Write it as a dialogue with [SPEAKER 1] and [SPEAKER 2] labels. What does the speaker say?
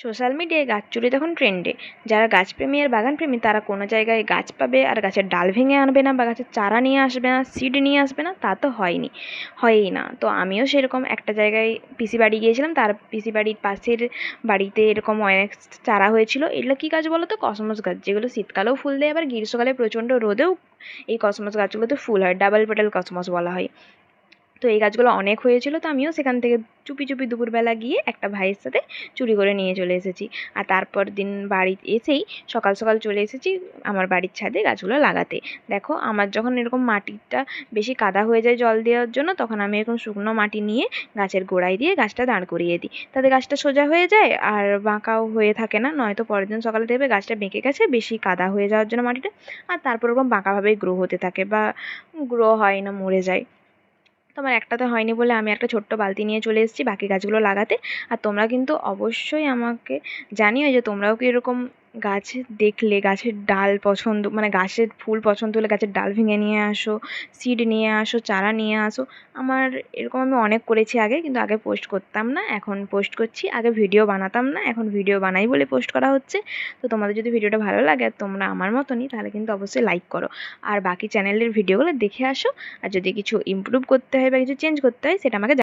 [SPEAKER 1] Social মিডিয়ায় গাছ চুরি তখন ট্রেন্ডে। যারা গাছপ্রেমী আর বাগানপ্রেমী তারা কোনো জায়গায় গাছ পাবে আর গাছের ডাল ভেঙে আনবে না বা গাছের চারা নিয়ে আসবে না, সিড নিয়ে আসবে না, তা তো হয়ই না। তো আমিও সেরকম একটা জায়গায় পিসি বাড়ি গিয়েছিলাম, তার পিসি বাড়ির পাশের বাড়িতে এরকম অনেক চারা হয়েছিল। এগুলো কী গাছ বলো তো? কসমস গাছ, যেগুলো শীতকালেও ফুল দেয়, আবার গ্রীষ্মকালে প্রচণ্ড রোদেও এই কসমস গাছগুলোতে ফুল হয়, ডাবল পেটাল কসমস বলা হয়। তো এই গাছগুলো অনেক হয়েছিল, তো আমিও সেখান থেকে চুপি চুপি দুপুরবেলা গিয়ে একটা ভাইয়ের সাথে চুরি করে নিয়ে চলে এসেছি। আর তারপর দিন বাড়ি এসেই সকাল সকাল চলে এসেছি আমার বাড়ির ছাদে গাছগুলো লাগাতে। দেখো, আমার যখন এরকম মাটিটা বেশি কাদা হয়ে যায় জল দেওয়ার জন্য, তখন আমি এরকম শুকনো মাটি নিয়ে গাছের গোড়ায় দিয়ে গাছটা দাঁড় করিয়ে দিই, তাতে গাছটা সোজা হয়ে যায় আর বাঁকাও হয়ে থাকে না। নয়তো পরের দিন সকালে দেখবে গাছটা বেঁকে গেছে বেশি কাদা হয়ে যাওয়ার জন্য মাটিটা, আর তারপর ওরকম বাঁকাভাবেই গ্রো হতে থাকে বা গ্রো হয় না, মরে যায়। তো আমার একটাতে হয়নি বলে আমি একটা ছোট্ট বালতি নিয়ে চলে এসেছি বাকি গাছগুলো লাগাতে। আর তোমরা কিন্তু অবশ্যই আমাকে জানিও যে তোমরাও কি এরকম গাছ দেখলে, গাছের ডাল পছন্দ, মানে গাছের ফুল পছন্দ হলে গাছের ডাল ভেঙে নিয়ে আসো, সিড নিয়ে আসো, চারা নিয়ে আসো। আমার এরকম আমি অনেক করেছি আগে, কিন্তু আগে পোস্ট করতাম না, এখন পোস্ট করছি। আগে ভিডিও বানাতাম না, এখন ভিডিও বানাই বলে পোস্ট করা হচ্ছে। তো তোমাদের যদি ভিডিওটা ভালো লাগে আর তোমরা আমার মতনই, তাহলে কিন্তু অবশ্যই লাইক করো আর বাকি চ্যানেলের ভিডিওগুলো দেখে আসো। আর যদি কিছু ইমপ্রুভ করতে হয় বা কিছু চেঞ্জ করতে হয় সেটা আমাকে